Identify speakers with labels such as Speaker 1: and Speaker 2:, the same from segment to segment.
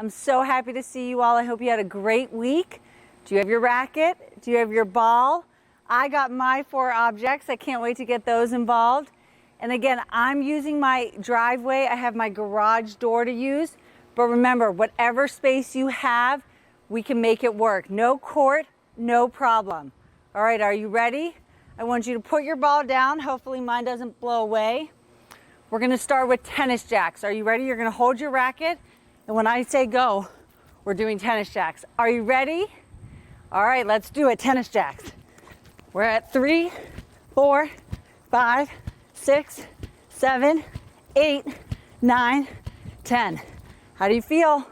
Speaker 1: I'm so happy to see you all. I hope you had a great week. Do you have your racket? Do you have your ball? I got my 4 objects. I can't wait to get those involved. And again, I'm using my driveway. I have my garage door to use. But remember, whatever space you have, we can make it work. No court, no problem. All right, are you ready? I want you to put your ball down. Hopefully mine doesn't blow away. We're gonna start with tennis jacks. Are you ready? You're gonna hold your racket, and when I say go, we're doing tennis jacks. Are you ready? All right, let's do it, tennis jacks. We're at 3, 4, 5, 6, 7, 8, 9, 10. How do you feel? All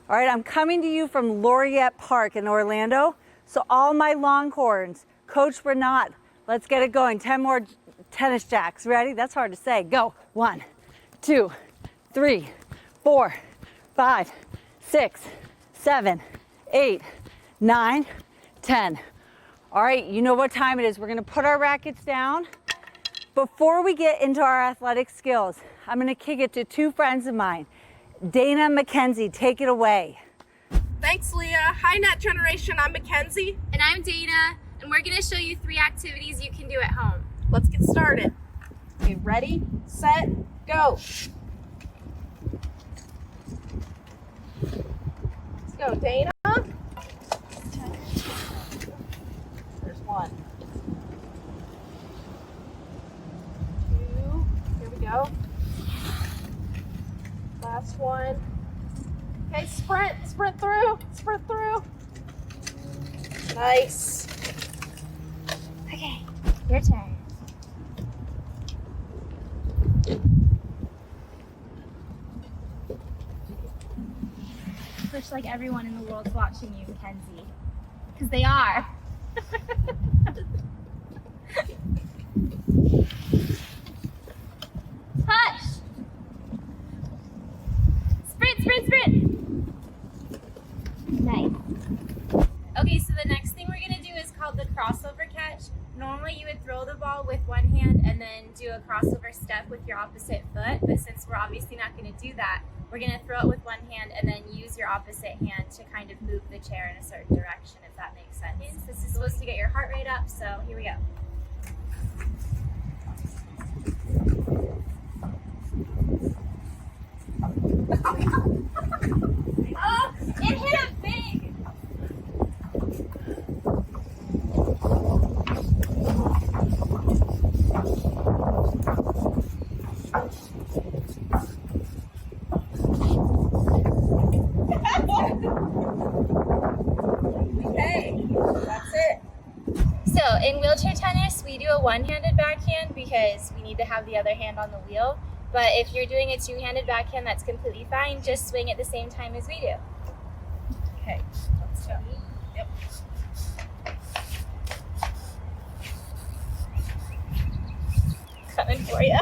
Speaker 1: right, I'm coming to you from Laureate Park in Orlando. So all my Longhorns, Coach Bernat, let's get it going. 10 more tennis jacks. Ready? That's hard to say. Go. 1, 2, 3, 4, 5, 6, 7, 8, 9, 10. All right, you know what time it is. We're gonna put our rackets down. Before we get into our athletic skills, I'm gonna kick it to 2 friends of mine. Dana and Mackenzie, take it away.
Speaker 2: Thanks, Leah. Hi, Net Generation. I'm Mackenzie.
Speaker 3: And I'm Dana, and we're going to show you 3 activities you can do at home.
Speaker 2: Let's get started. Okay, ready, set, go. Let's go, Dana. There's 1. 2. Here we go. Last one. Okay, sprint through, sprint through. Nice.
Speaker 3: Okay, your turn. Looks like everyone in the world's watching you, Mackenzie. Because they are. Hush! Sprint, sprint, sprint! Nice. Okay, so the next thing we're going to do is called the crossover catch. Normally you would throw the ball with one hand and then do a crossover step with your opposite foot, but since we're obviously not going to do that, we're going to throw it with one hand and then use your opposite hand to kind of move the chair in a certain direction, if that makes sense. This is supposed to get your heart rate up, so here we go. Oh, it hit him big!
Speaker 2: Okay, that's it.
Speaker 3: So in wheelchair tennis, we do a one-handed backhand because we need to have the other hand on the wheel. But if you're doing a two-handed backhand, that's completely fine. Just swing at the same time as we do.
Speaker 2: Okay, let's go. Yep.
Speaker 3: Coming for you.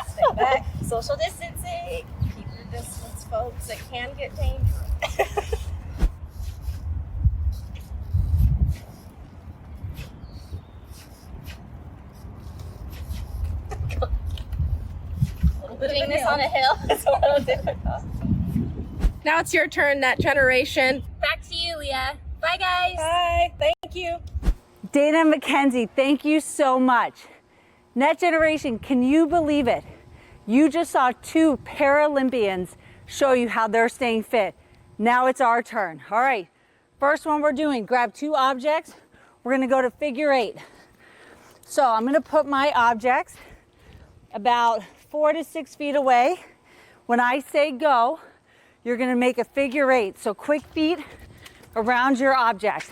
Speaker 2: Stay back.
Speaker 3: Social distancing.
Speaker 2: Keep your distance, folks. It can get dangerous.
Speaker 3: Doing this on a hill is a little difficult.
Speaker 2: Now it's your turn, Net Generation.
Speaker 3: Back to you, Leah. Bye, guys.
Speaker 2: Bye. Thank you.
Speaker 1: Dana and Mackenzie, thank you so much. Net Generation, can you believe it? You just saw 2 Paralympians show you how they're staying fit. Now it's our turn. All right, first one we're doing, grab 2 objects. We're gonna go to figure 8. So I'm gonna put my objects about 4 to 6 feet away. When I say go, you're gonna make a figure 8. So quick feet around your object.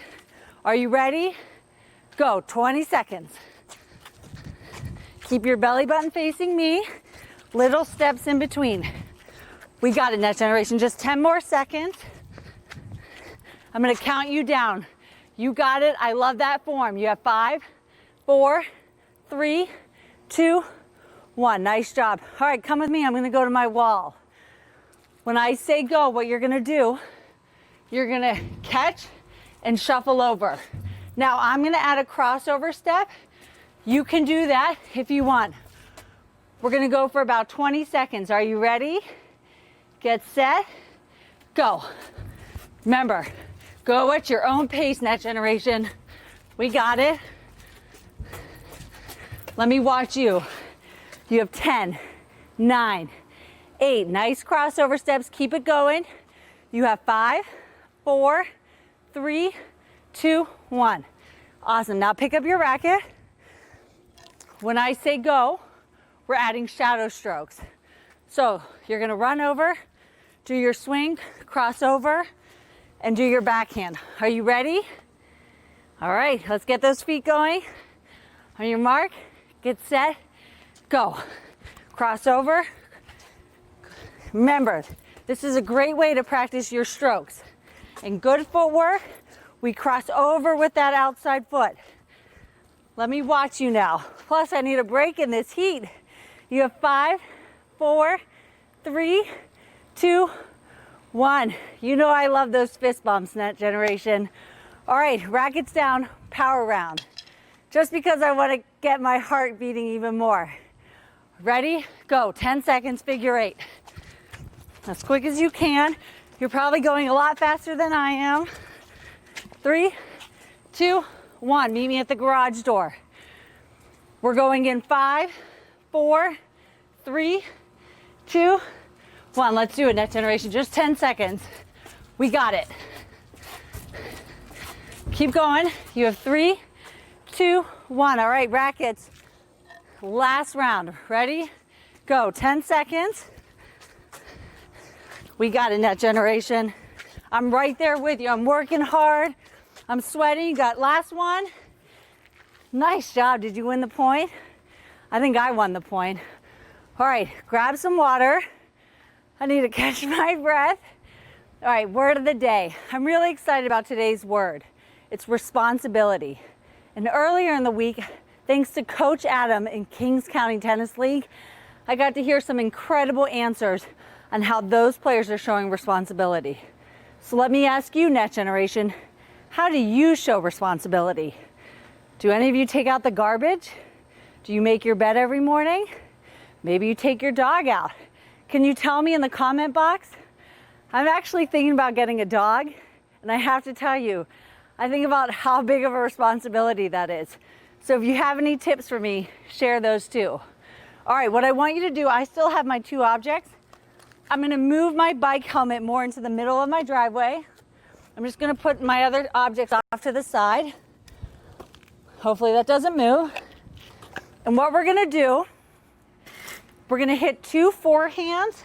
Speaker 1: Are you ready? Go, 20 seconds. Keep your belly button facing me. Little steps in between. We got it, Net Generation. Just 10 more seconds. I'm gonna count you down. You got it. I love that form. You have 5, 4, 3, 2, 1. Nice job. All right, come with me. I'm gonna go to my wall. When I say go, what you're gonna do, you're gonna catch and shuffle over. Now I'm gonna add a crossover step. You can do that if you want. We're gonna go for about 20 seconds. Are you ready? Get set, Go. Remember, go at your own pace, Net Generation. We got it. Let me watch you. You have 10, 9, 8. Nice crossover steps. Keep it going. You have 5, 4, 3, 2, 1. Awesome. Now pick up your racket. When I say go, we're adding shadow strokes. So you're going to run over, do your swing, cross over, and do your backhand. Are you ready? All right, let's get those feet going. On your mark, get set, go. Cross over. Remember, this is a great way to practice your strokes. And good footwork, we cross over with that outside foot. Let me watch you now. Plus, I need a break in this heat. You have 5, 4, 3, 2, 1. You know I love those fist bumps, Net Generation. All right, rackets down, power round. Just because I want to get my heart beating even more. Ready? Go. 10 seconds, figure 8. As quick as you can. You're probably going a lot faster than I am. 3, 2, 1. Meet me at the garage door. We're going in 5, 4, 3, 2, 1. Let's do it, Net Generation. Just 10 seconds. We got it. Keep going. You have 3, 2, 1. All right, rackets. Last round. Ready? Go. 10 seconds. We got it, Net Generation. I'm right there with you. I'm working hard. I'm sweating. You got last one. Nice job. Did you win the point? I think I won the point. All right, grab some water. I need to catch my breath. All right, word of the day. I'm really excited about today's word. It's responsibility. And earlier in the week, thanks to Coach Adam in Kings County Tennis League, I got to hear some incredible answers on how those players are showing responsibility. So let me ask you, Net Generation, how do you show responsibility? Do any of you take out the garbage? Do you make your bed every morning? Maybe you take your dog out. Can you tell me in the comment box? I'm actually thinking about getting a dog, and I have to tell you, I think about how big of a responsibility that is. So if you have any tips for me, share those too. All right, what I want you to do, I still have my 2 objects. I'm gonna move my bike helmet more into the middle of my driveway. I'm just gonna put my other objects off to the side. Hopefully that doesn't move. And what we're gonna do, we're gonna hit 2 forehands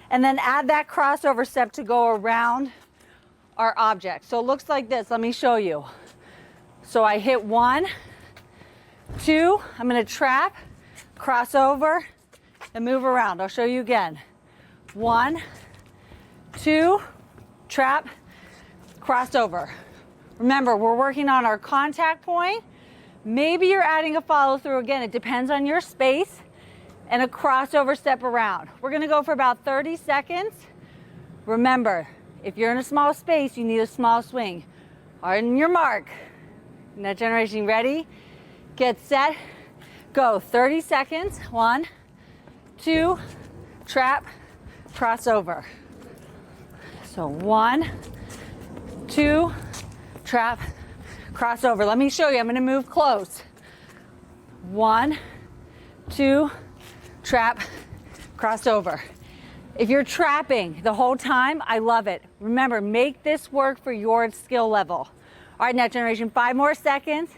Speaker 1: and then add that crossover step to go around our object. So it looks like this. Let me show you. So I hit 1, 2, I'm gonna trap, cross over, and move around. I'll show you again. 1, 2, trap, cross over. Remember, we're working on our contact point. Maybe you're adding a follow through. Again, it depends on your space, and a crossover step around. We're gonna go for about 30 seconds. Remember, if you're in a small space, you need a small swing. On your mark. Net Generation, ready? Get set, go. 30 seconds. 1, 2, trap, crossover. So 1, 2, trap, crossover. Let me show you. I'm going to move close. 1, 2, trap, crossover. If you're trapping the whole time, I love it. Remember, make this work for your skill level. All right, Net Generation, 5 more seconds.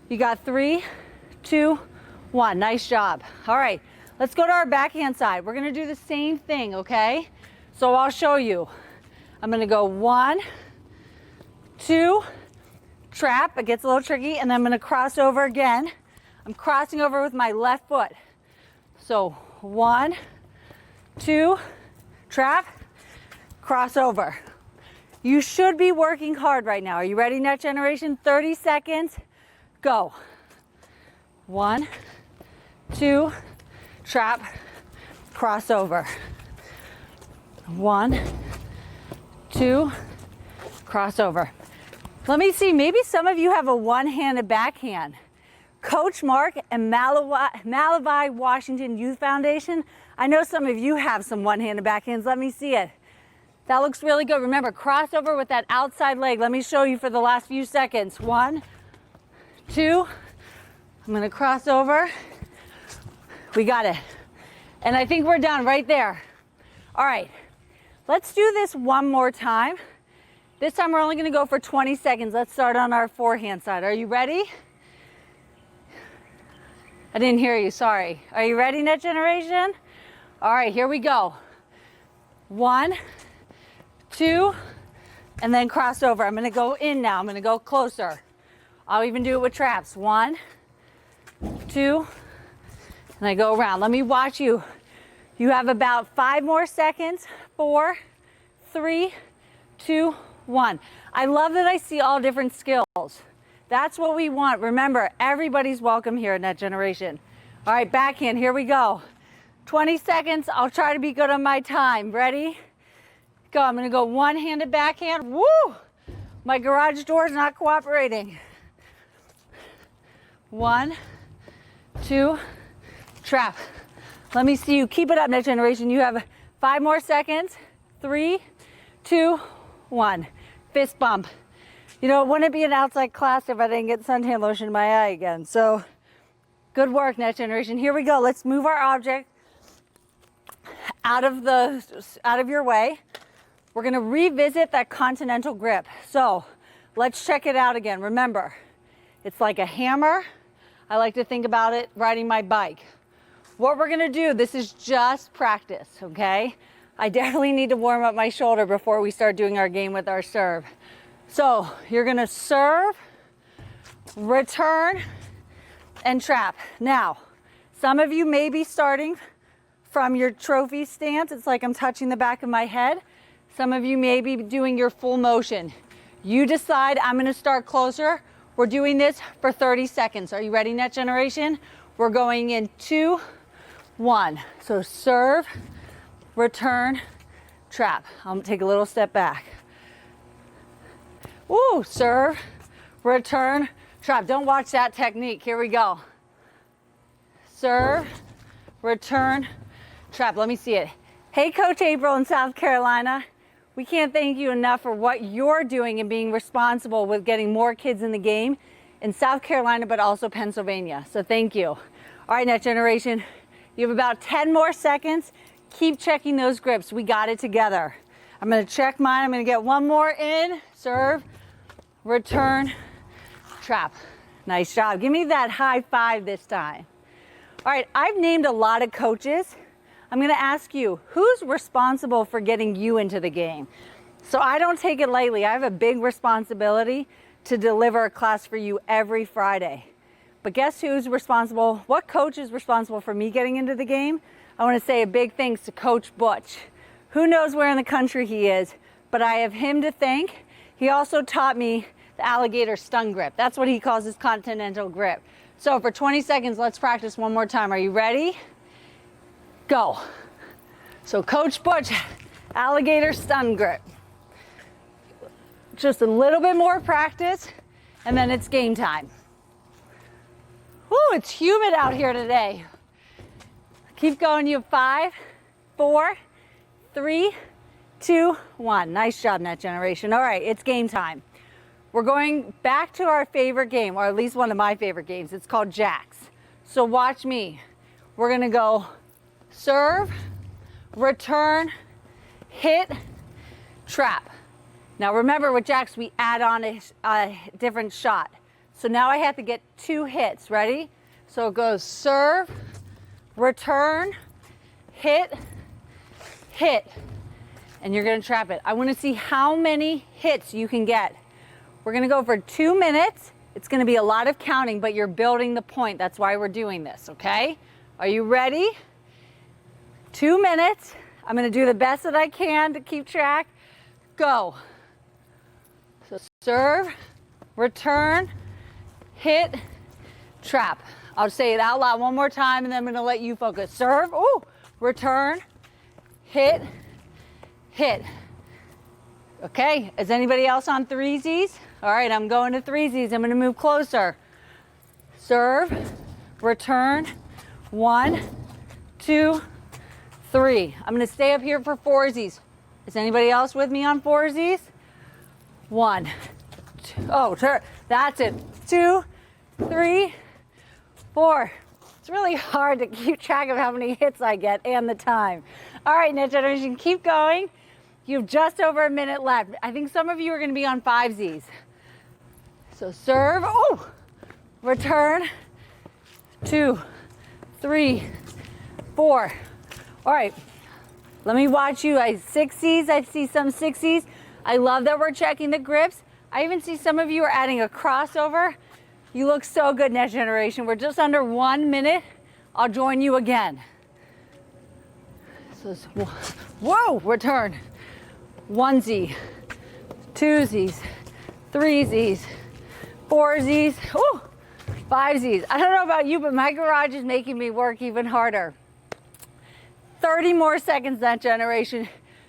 Speaker 1: You got 3, 2, 1. Nice job. All right, let's go to our backhand side. We're gonna do the same thing, okay? So I'll show you. I'm gonna go 1, 2, trap. It gets a little tricky, and then I'm gonna cross over again. I'm crossing over with my left foot. So 1, 2, trap, cross over. You should be working hard right now. Are you ready, Net Generation? 30 seconds, go. 1, 2, trap, cross over. 1, 2, cross over. Let me see, maybe some of you have a one-handed backhand. Coach Mark and Malavi Washington Youth Foundation, I know some of you have some one-handed backhands. Let me see it. That looks really good. Remember, crossover with that outside leg. Let me show you for the last few seconds. 1, 2. I'm gonna cross over. We got it. And I think we're done right there. All right, let's do this one more time. This time we're only gonna go for 20 seconds. Let's start on our forehand side. Are you ready? I didn't hear you, sorry. Are you ready, Net Generation? All right, here we go. 1, 2, and then cross over. I'm gonna go in now. I'm gonna go closer. I'll even do it with traps. 1, 2, and I go around. Let me watch you. You have about 5 more seconds. 4, 3, 2, 1. I love that I see all different skills. That's what we want. Remember, everybody's welcome here in Net Generation. All right, backhand, here we go. 20 seconds. I'll try to be good on my time. Ready? Go. I'm gonna go one-handed backhand. Woo! My garage door is not cooperating. 1, 2, trap. Let me see you. Keep it up, Net Generation. You have 5 more seconds. 3, 2, 1. Fist bump. You know, it wouldn't be an outside class if I didn't get suntan lotion in my eye again. So, good work, Net Generation. Here we go. Let's move our object out of your way. We're gonna revisit that continental grip. So, let's check it out again. Remember, it's like a hammer. I like to think about it riding my bike. What we're gonna do, this is just practice, okay? I definitely need to warm up my shoulder before we start doing our game with our serve. So you're gonna serve, return, and trap. Now, some of you may be starting from your trophy stance. It's like I'm touching the back of my head. Some of you may be doing your full motion. You decide. I'm gonna start closer. We're doing this for 30 seconds. Are you ready, Net Generation? We're going in 2, 1. So serve, return, trap. I'll take a little step back. Woo, serve, return, trap. Don't watch that technique. Here we go. Serve, return, trap. Let me see it. Hey, Coach April in South Carolina. We can't thank you enough for what you're doing and being responsible with getting more kids in the game in South Carolina, but also Pennsylvania. So thank you. All right, Net Generation, you have about 10 more seconds. Keep checking those grips. We got it together. I'm gonna check mine. I'm gonna get one more in. Serve, return, trap. Nice job. Give me that high five this time. All right, I've named a lot of coaches. I'm gonna ask you, who's responsible for getting you into the game? So I don't take it lightly. I have a big responsibility to deliver a class for you every Friday. But guess who's responsible? What coach is responsible for me getting into the game? I wanna say a big thanks to Coach Butch. Who knows where in the country he is, but I have him to thank. He also taught me the alligator stun grip. That's what he calls his continental grip. So for 20 seconds, let's practice one more time. Are you ready? Go. So Coach Butch, alligator stun grip. Just a little bit more practice, and then it's game time. Woo, it's humid out here today. Keep going. You have 5, 4, 3, 2, 1. Nice job, Net Generation. All right, it's game time. We're going back to our favorite game, or at least one of my favorite games. It's called Jacks. So watch me. We're gonna go serve, return, hit, trap. Now remember with Jacks, we add on a different shot. So now I have to get 2 hits. Ready? So it goes serve, return, hit, hit, and you're gonna trap it. I wanna see how many hits you can get. We're gonna go for 2 minutes. It's gonna be a lot of counting, but you're building the point. That's why we're doing this, okay? Are you ready? 2 minutes. I'm gonna do the best that I can to keep track. Go. So serve, return, hit, trap. I'll say it out loud one more time and then I'm gonna let you focus. Serve, ooh, return, hit, hit. Okay, is anybody else on threesies? All right, I'm going to threesies. I'm gonna move closer. Serve, return, 1, 2, 3. I'm gonna stay up here for foursies. Is anybody else with me on foursies? 1, 2, oh, that's it. 2, 3, 4. It's really hard to keep track of how many hits I get and the time. All right, Next Generation, keep going. You have just over a minute left. I think some of you are gonna be on 5Zs. So serve, oh, return, 2, 3, 4. All right, let me watch you. 6Zs, I see some 6Zs. I love that we're checking the grips. I even see some of you are adding a crossover. You look so good, Next Generation. We're just under 1 minute. I'll join you again. So, whoa, return. 1Z, 2Zs, 3Zs, 4Zs, ooh, 5Zs. I don't know about you, but my garage is making me work even harder. 30 more seconds, Next Generation.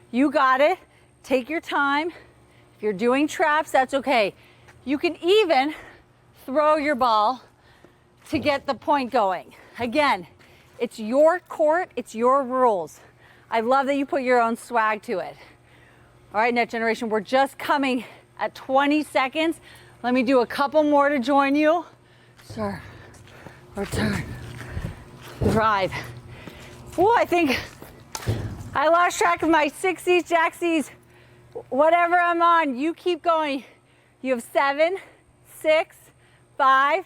Speaker 1: You got it. Take your time. If you're doing traps, that's okay. You can even throw your ball to get the point going. Again, it's your court, it's your rules. I love that you put your own swag to it. All right, Next Generation, we're just coming at 20 seconds. Let me do a couple more to join you. Serve, return, drive. Oh, I think I lost track of my 6Zs, Jacksies, whatever I'm on. You keep going. You have 7, 6, 5,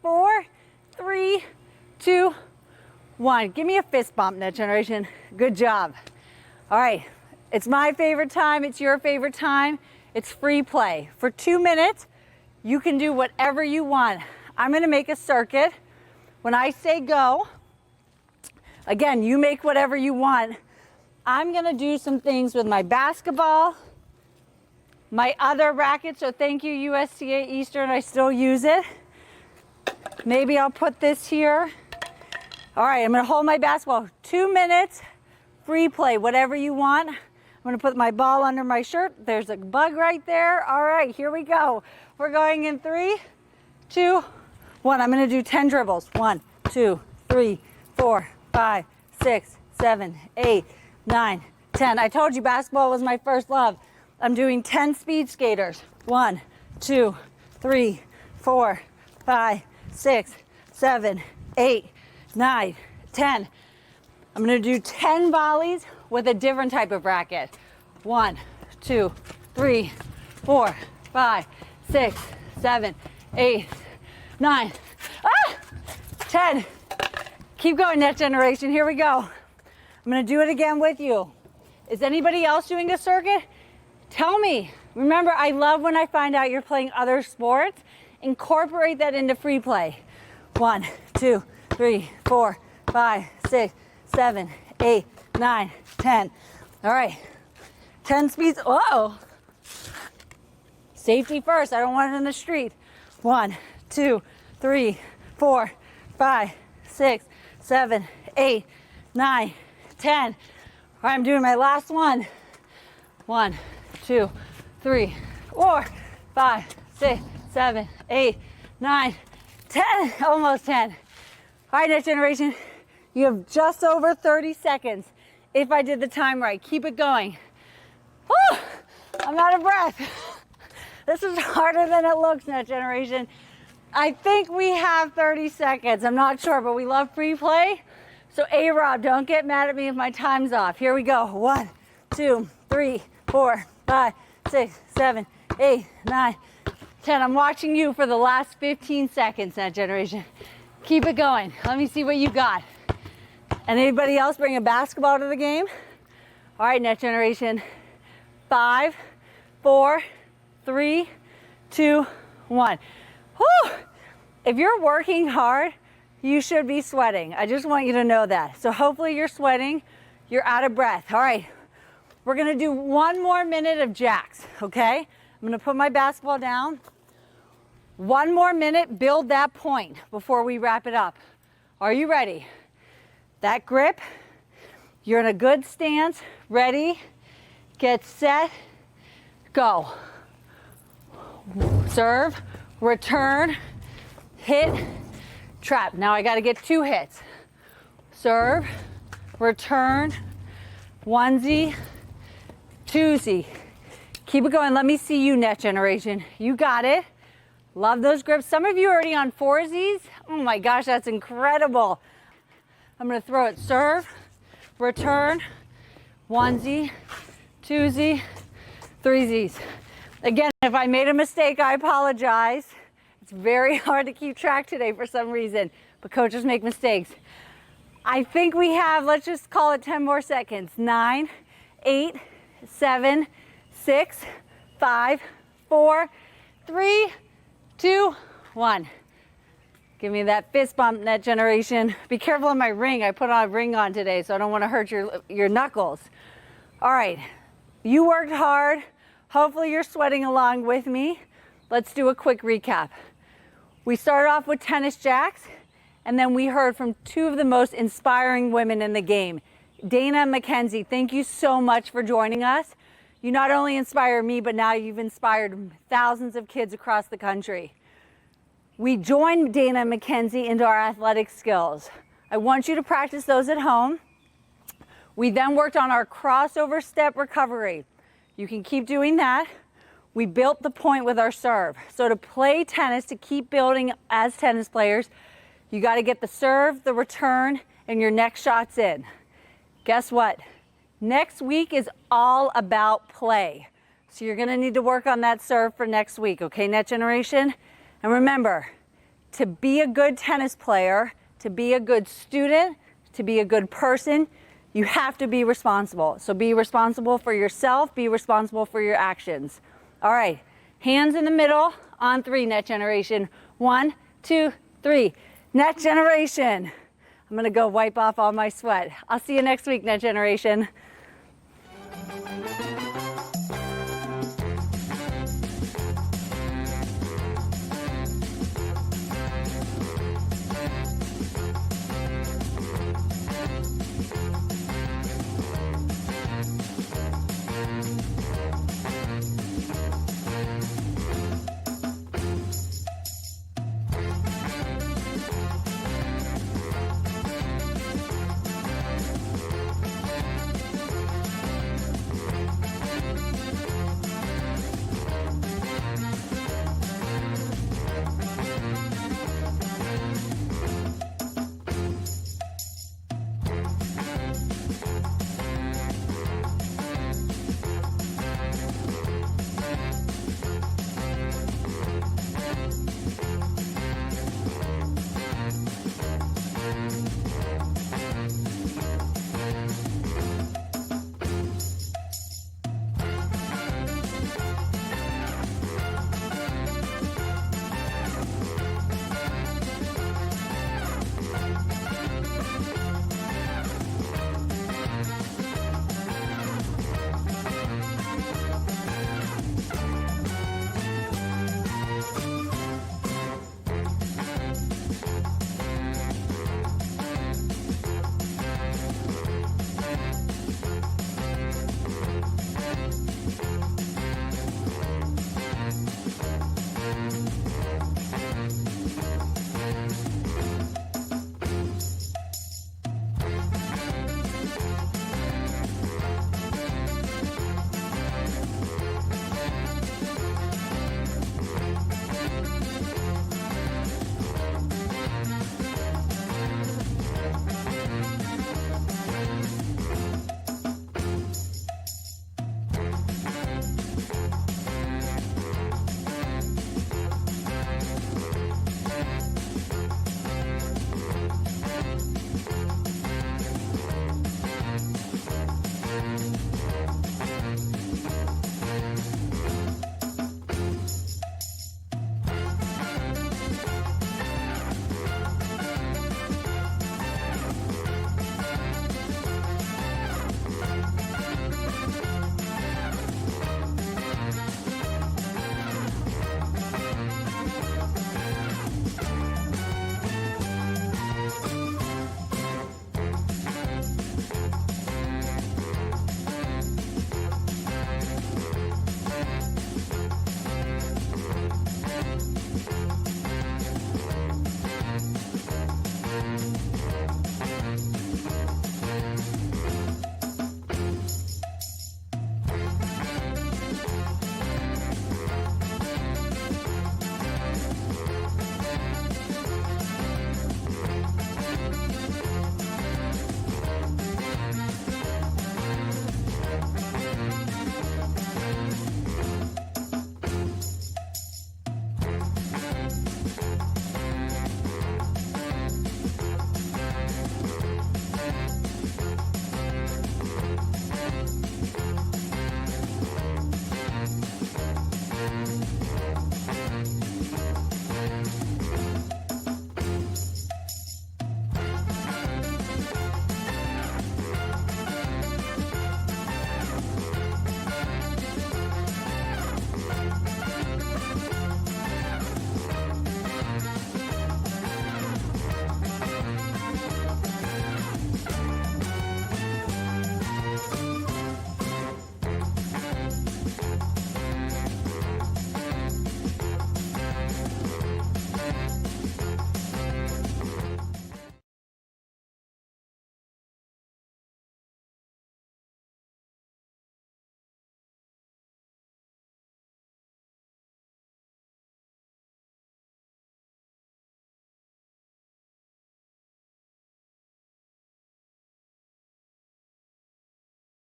Speaker 1: 4, 3, 2, 1. Give me a fist bump, Next Generation. Good job. All right, it's my favorite time. It's your favorite time. It's free play. For 2 minutes, you can do whatever you want. I'm gonna make a circuit. When I say go, again, you make whatever you want. I'm gonna do some things with my basketball, my other racket, so thank you USTA Eastern, I still use it. Maybe I'll put this here. All right, I'm gonna hold my basketball. 2 minutes, free play, whatever you want. I'm gonna put my ball under my shirt. There's a bug right there. All right, here we go. We're going in 3, 2, 1. I'm gonna do 10 dribbles. 1, 2, 3, 4, 5, 6, 7, 8, 9, 10. I told you basketball was my first love. I'm doing 10 speed skaters. 1, 2, 3, 4, 5, 6, 7, 8, 9, 10. I'm gonna do 10 volleys with a different type of racket. 1, 2, 3, 4, 5, 6, 7, 8, 9, 10. Keep going, Next Generation. Here we go. I'm gonna do it again with you. Is anybody else doing a circuit? Tell me. Remember, I love when I find out you're playing other sports. Incorporate that into free play. 1, 2, 3, 4, 5, 6, 7, 8, 9, 10. All right. 10 speeds. Whoa. Safety first. I don't want it in the street. 1, 2, 3, 4, 5, 6, 7, 8, 9, 10. All right, I'm doing my last one. 1, 2, 3, 4, 5, 6, 7, 8, 9, 10. Almost 10. All right, Next Generation. You have just over 30 seconds. If I did the time right, keep it going. Whew, I'm out of breath. This is harder than it looks, Next Generation. I think we have 30 seconds. I'm not sure, but we love free play. So A-Rob, don't get mad at me if my time's off. Here we go. 1, 2, 3, 4, 5, 6, 7, 8, 9, 10. I'm watching you for the last 15 seconds, Next Generation. Keep it going. Let me see what you got. And anybody else bring a basketball to the game? All right, Next Generation. 5, 4, 3, 2, 1. Whew. If you're working hard, you should be sweating. I just want you to know that. So hopefully you're sweating, you're out of breath. All right, we're gonna do 1 more minute of jacks, okay? I'm gonna put my basketball down. 1 more minute, build that point before we wrap it up. Are you ready? That grip, you're in a good stance, ready, get set, go. Serve, return, hit, trap. Now I gotta get 2 hits. Serve, return, 1Z, 2Z. Keep it going. Let me see you, Net Generation. You got it. Love those grips. Some of you are already on 4Zs. Oh my gosh, that's incredible. I'm gonna throw it, serve, return, 1Z, 2Z, 3Zs. Again, if I made a mistake, I apologize. It's very hard to keep track today for some reason, but coaches make mistakes. I think we have, let's just call it 10 more seconds. 9, 8, 7, 6, 5, 4, 3, 2, 1. Give me that fist bump, Net Generation. Be careful on my ring. I put a ring on today, so I don't want to hurt your knuckles. All right, you worked hard. Hopefully you're sweating along with me. Let's do a quick recap. We started off with tennis jacks, and then we heard from two of the most inspiring women in the game. Dana and Mackenzie, thank you so much for joining us. You not only inspire me, but now you've inspired thousands of kids across the country. We joined Dana and Mackenzie into our athletic skills. I want you to practice those at home. We then worked on our crossover step recovery. You can keep doing that. We built the point with our serve. So to play tennis, to keep building as tennis players, you got to get the serve, the return, and your next shots in. Guess what? Next week is all about play. So you're going to need to work on that serve for next week, okay, Net Generation? And remember, to be a good tennis player, to be a good student, to be a good person, you have to be responsible. So be responsible for yourself, be responsible for your actions. All right, hands in the middle on 3, Net Generation. 1, 2, 3. Net Generation. I'm gonna go wipe off all my sweat. I'll see you next week, Net Generation.